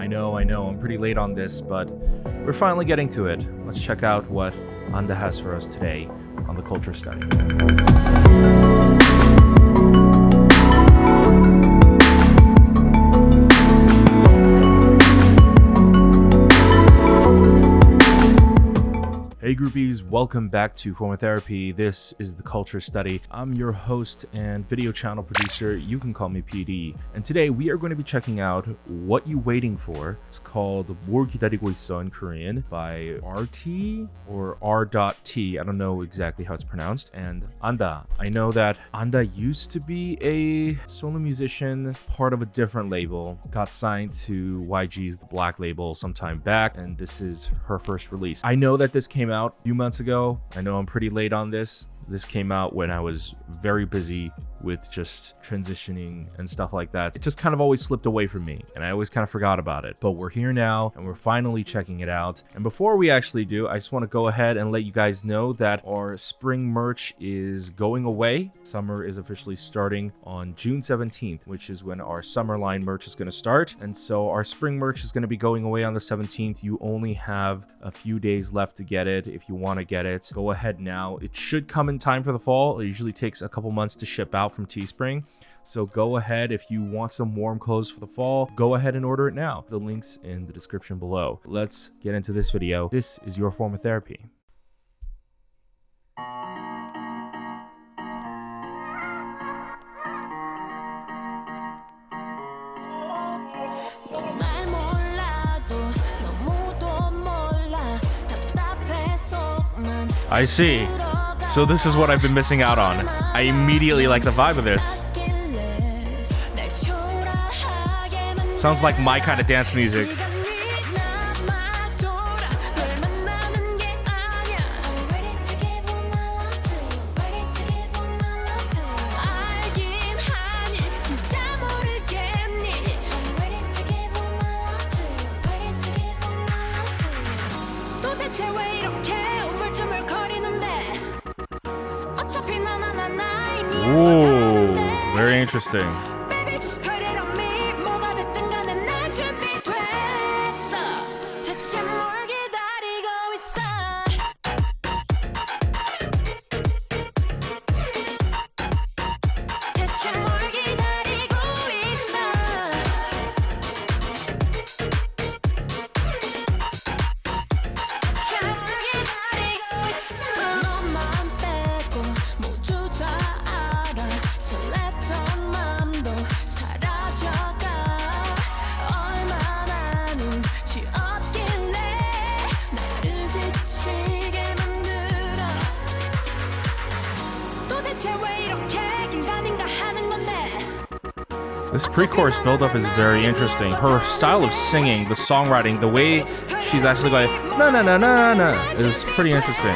I know, I'm pretty late on this, but we're finally getting to it. Let's check out what Anda has for us today on the Culture Study. Hey groupies, welcome back to Form of Therapy. This is the Culture Study. I'm your host and video channel producer. You can call me PD. And today we are going to be checking out What You Waiting For. It's called 뭘 기다리고 있어 in Korean by R.Tee or R.Tee. I don't know exactly how it's pronounced. And Anda. I know that Anda used to be a solo musician, part of a different label, got signed to YG's The Black label sometime back, and this is her first release. I know that this came out a few months ago. I know I'm pretty late on this. This came out when I was very busy with just transitioning and stuff like that. It just kind of always slipped away from me and I always kind of forgot about it. But we're here now and we're finally checking it out. And before we actually do, I just want to go ahead and let you guys know that our spring merch is going away. Summer is officially starting on June 17th, which is when our summer line merch is going to start. And so our spring merch is going to be going away on the 17th. You only have a few days left to get it. If you want to get it, go ahead now. It should come in time for the fall. It usually takes a couple months to ship out from Teespring. So go ahead, if you want some warm clothes for the fall, go ahead and order it now. The link's in the description below. Let's get into this video. This is your form of therapy. I see. So this is what I've been missing out on. I immediately like the vibe of this. Sounds like my kind of dance music. Ooh, very interesting. This pre-chorus build-up is very interesting. Her style of singing, the songwriting, the way she's actually going na na na na na is pretty interesting.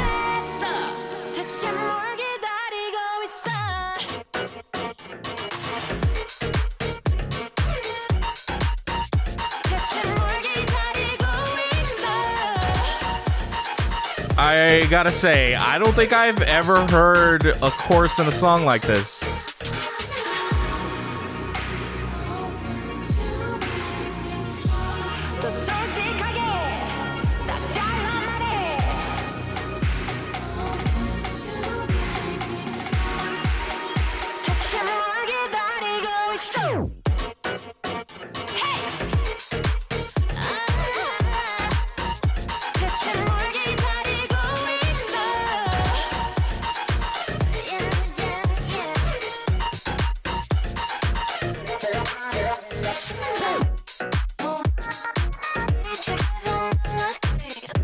I gotta say, I don't think I've ever heard a chorus in a song like this.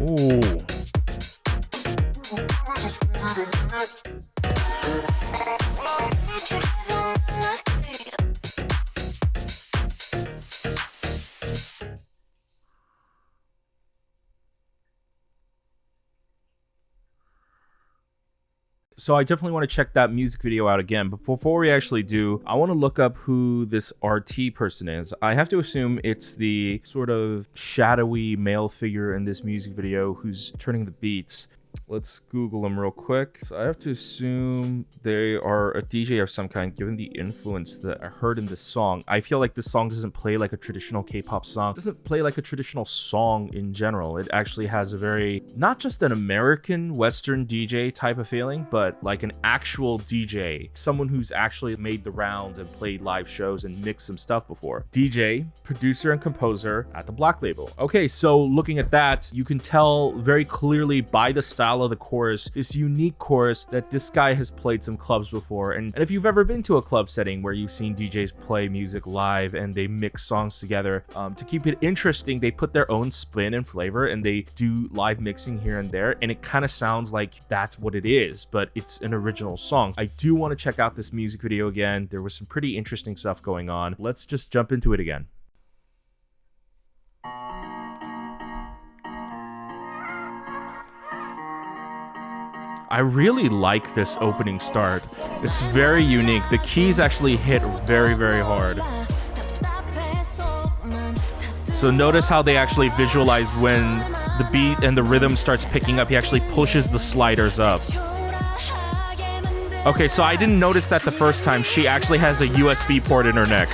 Ooh. So I definitely want to check that music video out again. But before we actually do, I want to look up who this R.Tee person is. I have to assume it's the sort of shadowy male figure in this music video who's turning the beats. Let's Google them real quick. So I have to assume they are a DJ of some kind, given the influence that I heard in this song. I feel like this song doesn't play like a traditional K-pop song. It doesn't play like a traditional song in general. It actually has a very, not just an American Western DJ type of feeling, but like an actual DJ. Someone who's actually made the rounds and played live shows and mixed some stuff before. DJ, producer, and composer at the Black Label. Okay, so looking at that, you can tell very clearly by the style of the chorus, this unique chorus, that this guy has played some clubs before. And if you've ever been to a club setting where you've seen DJs play music live and they mix songs together, to keep it interesting, they put their own spin and flavor and they do live mixing here and there, and it kind of sounds like that's what it is, but it's an original song. I do want to check out this music video again. There was some pretty interesting stuff going on. Let's just jump into it again. I really like this opening start. It's very unique. The keys actually hit very, very hard. So notice how they actually visualize when the beat and the rhythm starts picking up. He actually pushes the sliders up. Okay, so I didn't notice that the first time. She actually has a USB port in her neck.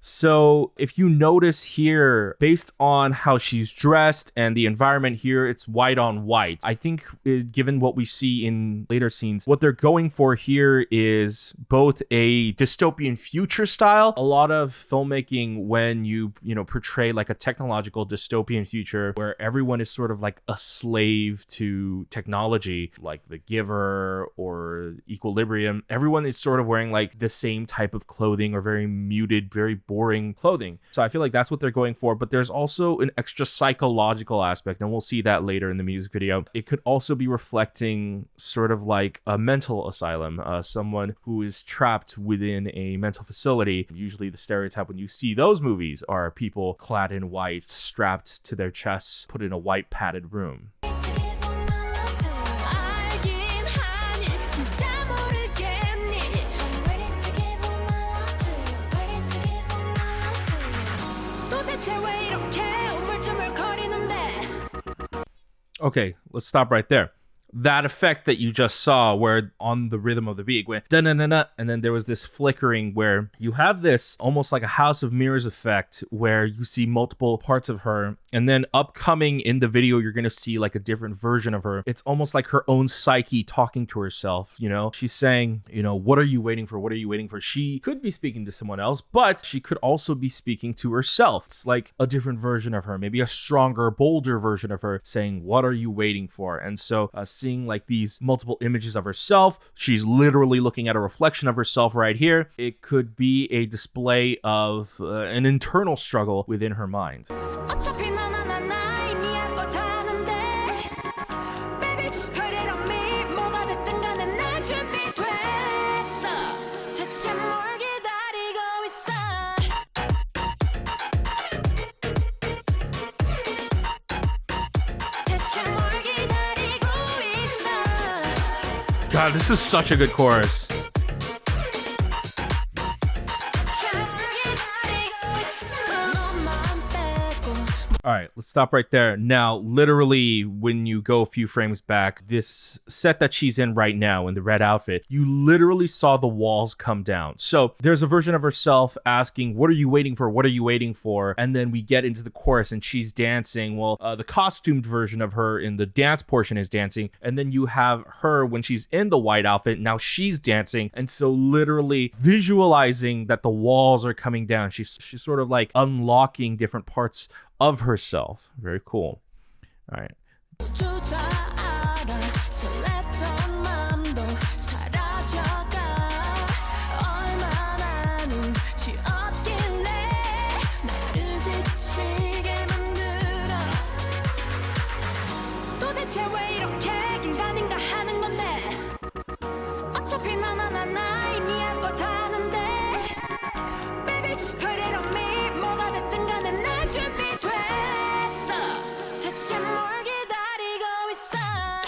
So if you notice here, based on how she's dressed and the environment here, it's white on white. I think given what we see in later scenes, what they're going for here is both a dystopian future style. A lot of filmmaking when you portray like a technological dystopian future where everyone is sort of like a slave to technology, like The Giver or Equilibrium. Everyone is sort of wearing like the same type of clothing or very muted, very boring clothing. So I feel like that's what they're going for, but there's also an extra psychological aspect, and we'll see that later in the music video. It could also be reflecting sort of like a mental asylum, someone who is trapped within a mental facility. Usually the stereotype when you see those movies are people clad in white, strapped to their chests, put in a white padded room. Okay, let's stop right there. That effect that you just saw where on the rhythm of the beat went da-na-na-na, and then there was this flickering where you have this almost like a House of Mirrors effect where you see multiple parts of her, and then upcoming in the video you're going to see like a different version of her. It's almost like her own psyche talking to herself, she's saying, what are you waiting for? What are you waiting for? She could be speaking to someone else, but she could also be speaking to herself. It's like a different version of her, maybe a stronger, bolder version of her saying, what are you waiting for? And so seeing like these multiple images of herself, she's literally looking at a reflection of herself right here. It could be a display of an internal struggle within her mind. God, this is such a good chorus. All right, let's stop right there. Now, literally, when you go a few frames back, this set that she's in right now in the red outfit, you literally saw the walls come down. So there's a version of herself asking, what are you waiting for? What are you waiting for? And then we get into the chorus and she's dancing. Well, the costumed version of her in the dance portion is dancing. And then you have her when she's in the white outfit. Now she's dancing. And so literally visualizing that the walls are coming down. She's sort of like unlocking different parts of herself. Very cool. All right.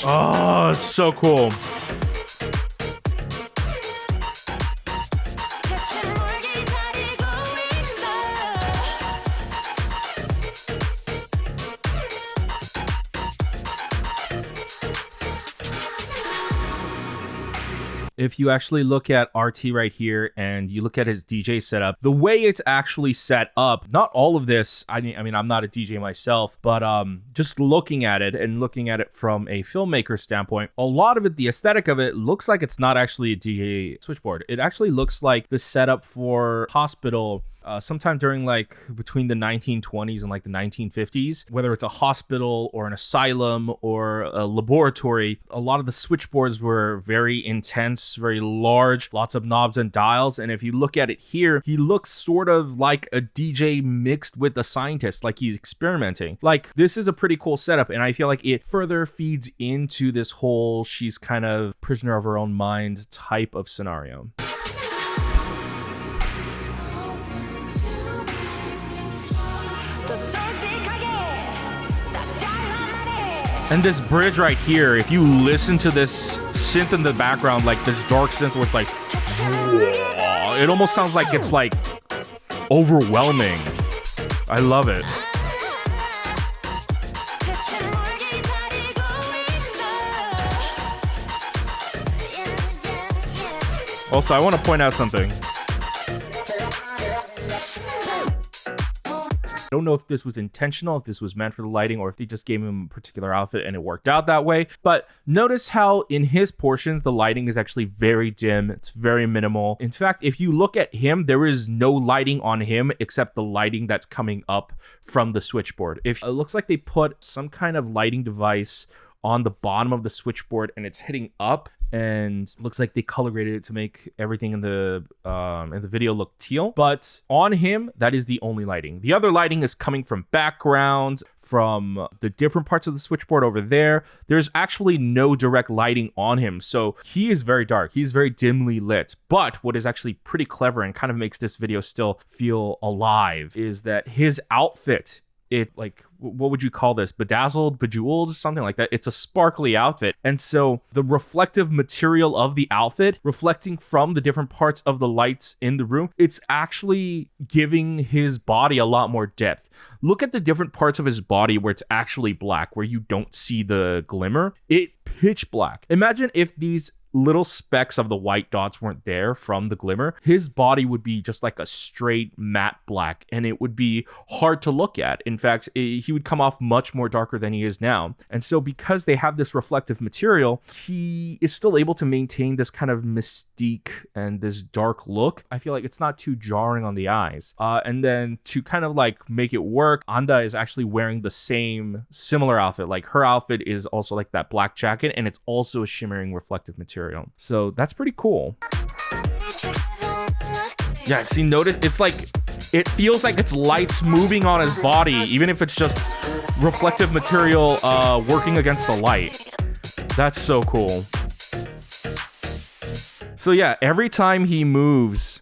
Oh, it's so cool. If you actually look at R.Tee right here and you look at his DJ setup, the way it's actually set up, not all of this, I mean, I'm not a DJ myself, but just looking at it and looking at it from a filmmaker standpoint, a lot of it, the aesthetic of it looks like it's not actually a DJ switchboard. It actually looks like the setup for hospital sometime during like between the 1920s and like the 1950s, whether it's a hospital or an asylum or a laboratory. A lot of the switchboards were very intense, very large, lots of knobs and dials. And if you look at it here, he looks sort of like a DJ mixed with a scientist, like he's experimenting. Like, this is a pretty cool setup, and I feel like it further feeds into this whole she's kind of prisoner of her own mind type of scenario. And this bridge right here, if you listen to this synth in the background, like this dark synth where it's like, whoa, it almost sounds like it's like overwhelming. I love it. Also, I want to point out something. I don't know if this was intentional, if this was meant for the lighting, or if they just gave him a particular outfit and it worked out that way. But notice how in his portions, the lighting is actually very dim. It's very minimal. In fact, if you look at him, there is no lighting on him except the lighting that's coming up from the switchboard. If it looks like they put some kind of lighting device on the bottom of the switchboard and it's hitting up, and looks like they color graded it to make everything in the video look teal. But on him, that is the only lighting. The other lighting is coming from background, from the different parts of the switchboard over there. There's actually no direct lighting on him. So he is very dark. He's very dimly lit. But what is actually pretty clever and kind of makes this video still feel alive is that his outfit, it, like, what would you call this? Bedazzled, bejeweled, something like that. It's a sparkly outfit. And so the reflective material of the outfit, reflecting from the different parts of the lights in the room, it's actually giving his body a lot more depth. Look at the different parts of his body where it's actually black, where you don't see the glimmer. It pitch black. Imagine if these little specks of the white dots weren't there from the glimmer. His body would be just like a straight matte black, and it would be hard to look at. In fact, he would come off much more darker than he is now. And so because they have this reflective material, he is still able to maintain this kind of mystique and this dark look. I feel like it's not too jarring on the eyes. And then to kind of like make it work, Anda is actually wearing the similar outfit. Like, her outfit is also like that black jacket, and it's also a shimmering reflective material. So that's pretty cool. Yeah, see, notice it's like, it feels like it's lights moving on his body, even if it's just reflective material working against the light. That's so cool. So yeah, every time he moves,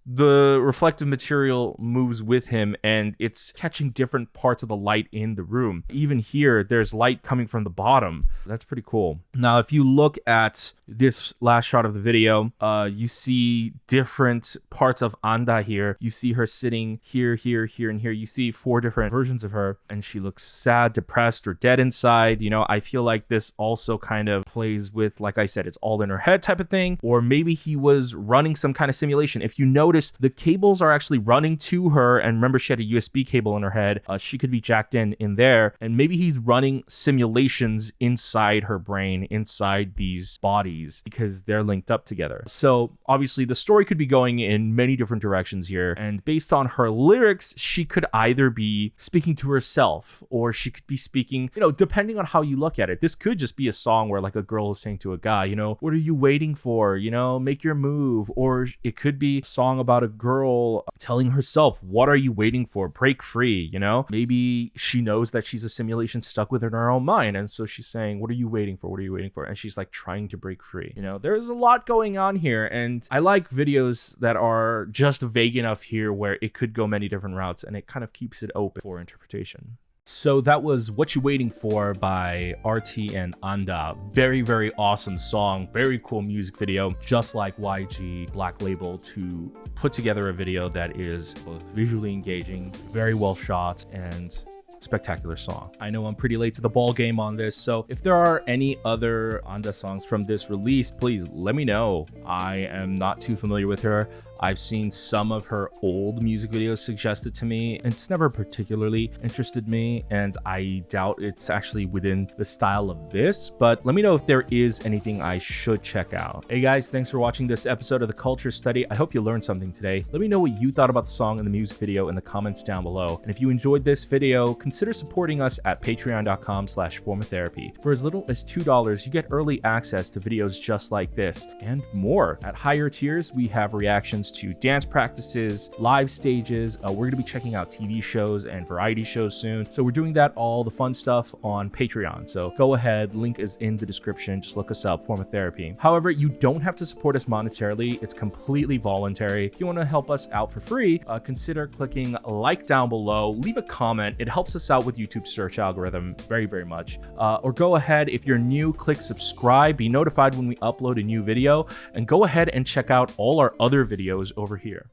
the reflective material moves with him, and it's catching different parts of the light in the room. Even here, there's light coming from the bottom. That's pretty cool. Now, if you look at this last shot of the video, you see different parts of Anda here. You see her sitting here, here, here, and here. You see 4 different versions of her, and she looks sad, depressed, or dead inside. You know, I feel like this also kind of plays with, like I said, it's all in her head type of thing, or maybe he was running some kind of simulation. If you notice, the cables are actually running to her, and remember, she had a USB cable in her head. She could be jacked in there, and maybe he's running simulations inside her brain, inside these bodies, because they're linked up together. So obviously the story could be going in many different directions here, and based on her lyrics, she could either be speaking to herself, or she could be speaking, you know, depending on how you look at it. This could just be a song where like a girl is saying to a guy, you know, what are you waiting for? You know, make your move. Or it could be a song about a girl telling herself, what are you waiting for? Break free, you know? Maybe she knows that she's a simulation stuck within her own mind, and so she's saying, what are you waiting for? What are you waiting for? And she's like trying to break free. You know, there's a lot going on here, and I like videos that are just vague enough here where it could go many different routes, and it kind of keeps it open for interpretation. So that was What You Waiting For by R.Tee and Anda. Very, very awesome song. Very cool music video. Just like YG, Black Label, to put together a video that is both visually engaging, very well shot, and spectacular song. I know I'm pretty late to the ball game on this, so if there are any other Anda songs from this release, please let me know. I am not too familiar with her. I've seen some of her old music videos suggested to me, and it's never particularly interested me, and I doubt it's actually within the style of this, but let me know if there is anything I should check out. Hey guys, thanks for watching this episode of the Culture Study. I hope you learned something today. Let me know what you thought about the song and the music video in the comments down below. And if you enjoyed this video, consider supporting us at patreon.com/formatherapy. For as little as $2, you get early access to videos just like this and more. At higher tiers, we have reactions to dance practices, live stages. We're going to be checking out TV shows and variety shows soon. So we're doing that, all the fun stuff on Patreon. So go ahead, link is in the description. Just look us up, Form of Therapy. However, you don't have to support us monetarily. It's completely voluntary. If you want to help us out for free, consider clicking like down below, leave a comment. It helps us out with YouTube's search algorithm very, very much. Or go ahead, if you're new, click subscribe, be notified when we upload a new video, and go ahead and check out all our other videos over here.